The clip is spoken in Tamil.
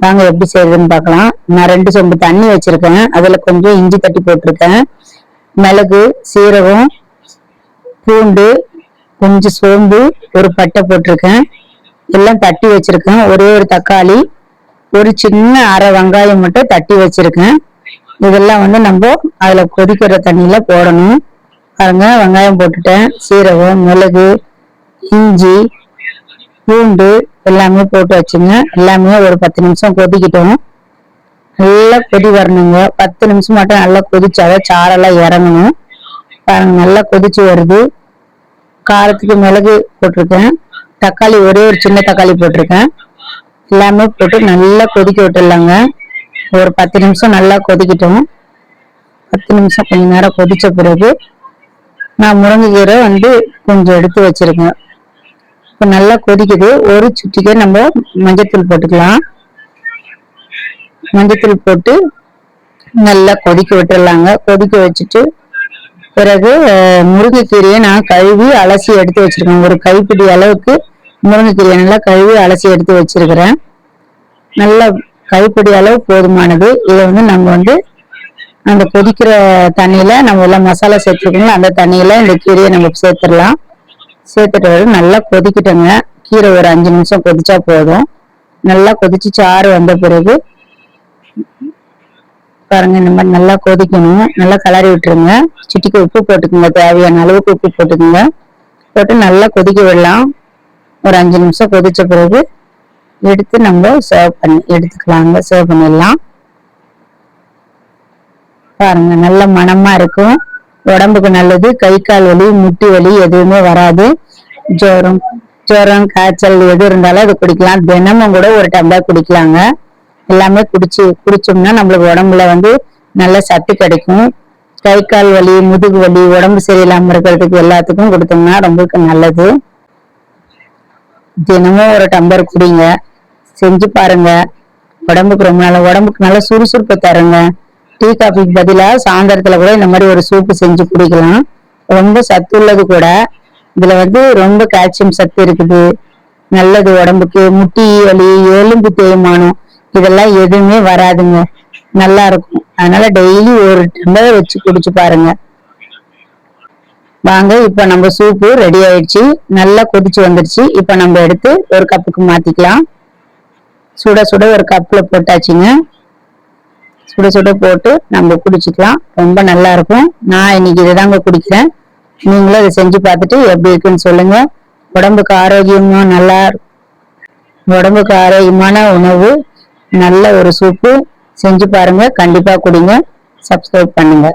வாங்க எப்படி செய்யறதுன்னு பார்க்கலாம். நான் 2 சொம்பு தண்ணி வச்சிருக்கேன். அதுல கொஞ்சம் இஞ்சி தட்டி போட்டிருக்கேன். மிளகு, சீரகம், பூண்டு, கொஞ்சம் சோம்பு, ஒரு பட்டை போட்டிருக்கேன். எல்லாம் தட்டி வச்சிருக்கேன். ஒரே ஒரு தக்காளி, ஒரு சின்ன அரை வெங்காயம் மட்டும் தட்டி வச்சிருக்கேன். இதெல்லாம் நம்ம அதுல கொதிக்கிற தண்ணியில போடணும். பாருங்க, வெங்காயம் போட்டுட்டேன், சீரகம், மிளகு, இஞ்சி, பூண்டு எல்லாமே போட்டு வச்சுங்க. எல்லாமே ஒரு 10 நிமிஷம் கொதிக்கிட்டோம். நல்லா கொதி வரணுங்க. 10 நிமிஷம் மட்டும் நல்லா கொதிச்சாதான் சாரெல்லாம் இறங்கணும். பாருங்க, நல்லா கொதிச்சு வருது. காரத்துக்கு மிளகு போட்டிருக்கேன். தக்காளி ஒரே ஒரு சின்ன தக்காளி போட்டிருக்கேன். எல்லாமே போட்டு நல்லா கொதிக்க விட்டுடலாங்க. ஒரு 10 நிமிஷம் நல்லா கொதிக்கிட்டோம். 10 நிமிஷம் கொஞ்ச நேரம் கொதிச்ச பிறகு நான் முருங்கைக்கீரை கொஞ்சம் எடுத்து வச்சிருக்கேன். இப்ப நல்லா கொதிக்குது. ஒரு சிட்டிகை நம்ம மஞ்சத்தூள் போட்டுக்கலாம். மஞ்சத்தூள் போட்டு நல்லா கொதிக்க விட்டுடலாங்க. கொதிக்க வச்சுட்டு பிறகு முருங்கைக்கீரையை நான் கழுவி அலசி எடுத்து வச்சிருக்கேன். ஒரு கைப்பிடி அளவுக்கு முருங்கைக்கீரையை நல்லா கழுவி அலசி எடுத்து வச்சிருக்கிறேன். நல்லா கைப்பிடி அளவு போதுமானது. இதை நம்ம அந்த கொதிக்கிற தண்ணியில நம்ம எல்லாம் மசாலா சேர்த்துருக்கோங்களா, அந்த தண்ணியில இந்த கீரையை நம்ம சேர்த்துடலாம். சேர்த்துட்டு நல்லா கொதிக்கிட்டோங்க. கீரை ஒரு 5 நிமிஷம் கொதிச்சா போதும். நல்லா கொதிச்சு சாறு வந்த பிறகு பாருங்க, இந்த மாதிரி நல்லா கொதிக்கணும். நல்லா கிளறி விட்டுருங்க. சிட்டிக்கு உப்பு போட்டுக்குங்க, தேவையான அளவுக்கு உப்பு போட்டுக்குங்க. போட்டு நல்லா கொதிக்க விடலாம். ஒரு 5 நிமிஷம் கொதிச்ச பிறகு எடுத்து நம்ம சர்வ் பண்ணி எடுத்துக்கலாங்க. சர்வ் பண்ணிடலாம். பாருங்க, நல்ல மணமா இருக்கும். உடம்புக்கு நல்லது. கை கால் வலி, முட்டி வலி எதுவுமே வராது. ஜுரம், காய்ச்சல் எது இருந்தாலும் அது குடிக்கலாம். தினமும் கூட ஒரு டம்ளர் குடிக்கலாங்க. எல்லாமே குடிச்சோம்னா நம்மளுக்கு உடம்புல நல்ல சத்து கிடைக்கும். கை கால் வலி, முதுகு வலி, உடம்பு சரியில்லாம இருக்கிறதுக்கு எல்லாத்துக்கும் கொடுத்தோம்னா ரொம்பக்கு நல்லது. தினமும் ஒரு டம்ளர் குடிங்க. செஞ்சு பாருங்க. உடம்புக்கு ரொம்ப நல்ல, உடம்புக்கு நல்ல சுறுசுறுப்பு தருங்க. டீ காஃபிக்கு பதிலா சாயந்தரத்துல கூட இந்த மாதிரி ஒரு சூப்பு செஞ்சு குடிக்கலாம். ரொம்ப சத்து உள்ளது கூட. இதுல ரொம்ப கால்சியம் சத்து இருக்குது. நல்லது உடம்புக்கு. முட்டி வலி, எலும்பு தேய்மானம் இதெல்லாம் எதுவுமே வராதுங்க. நல்லா இருக்கும். அதனால டெய்லி ஒரு டம்ளர் வச்சு குடிச்சு பாருங்க. வாங்க, இப்ப நம்ம சூப்பு ரெடி ஆயிடுச்சு. நல்லா கொதிச்சு வந்துருச்சு. இப்ப நம்ம எடுத்து ஒரு கப்புக்கு மாத்திக்கலாம். சுட சுட ஒரு கப்ல போட்டாச்சுங்க. சுட சுட போட்டு நம்ம குடிச்சுக்கலாம். ரொம்ப நல்லா இருக்கும். நான் இன்னைக்கு இதுதாங்க குடிக்கிறேன். நீங்களும் அதை செஞ்சு பார்த்துட்டு எப்படி இருக்குன்னு சொல்லுங்க. உடம்புக்கு ஆரோக்கியமான உணவு, நல்ல ஒரு சூப்பு செஞ்சு பாருங்க. கண்டிப்பா குடிங்க. சப்ஸ்கிரைப் பண்ணுங்க.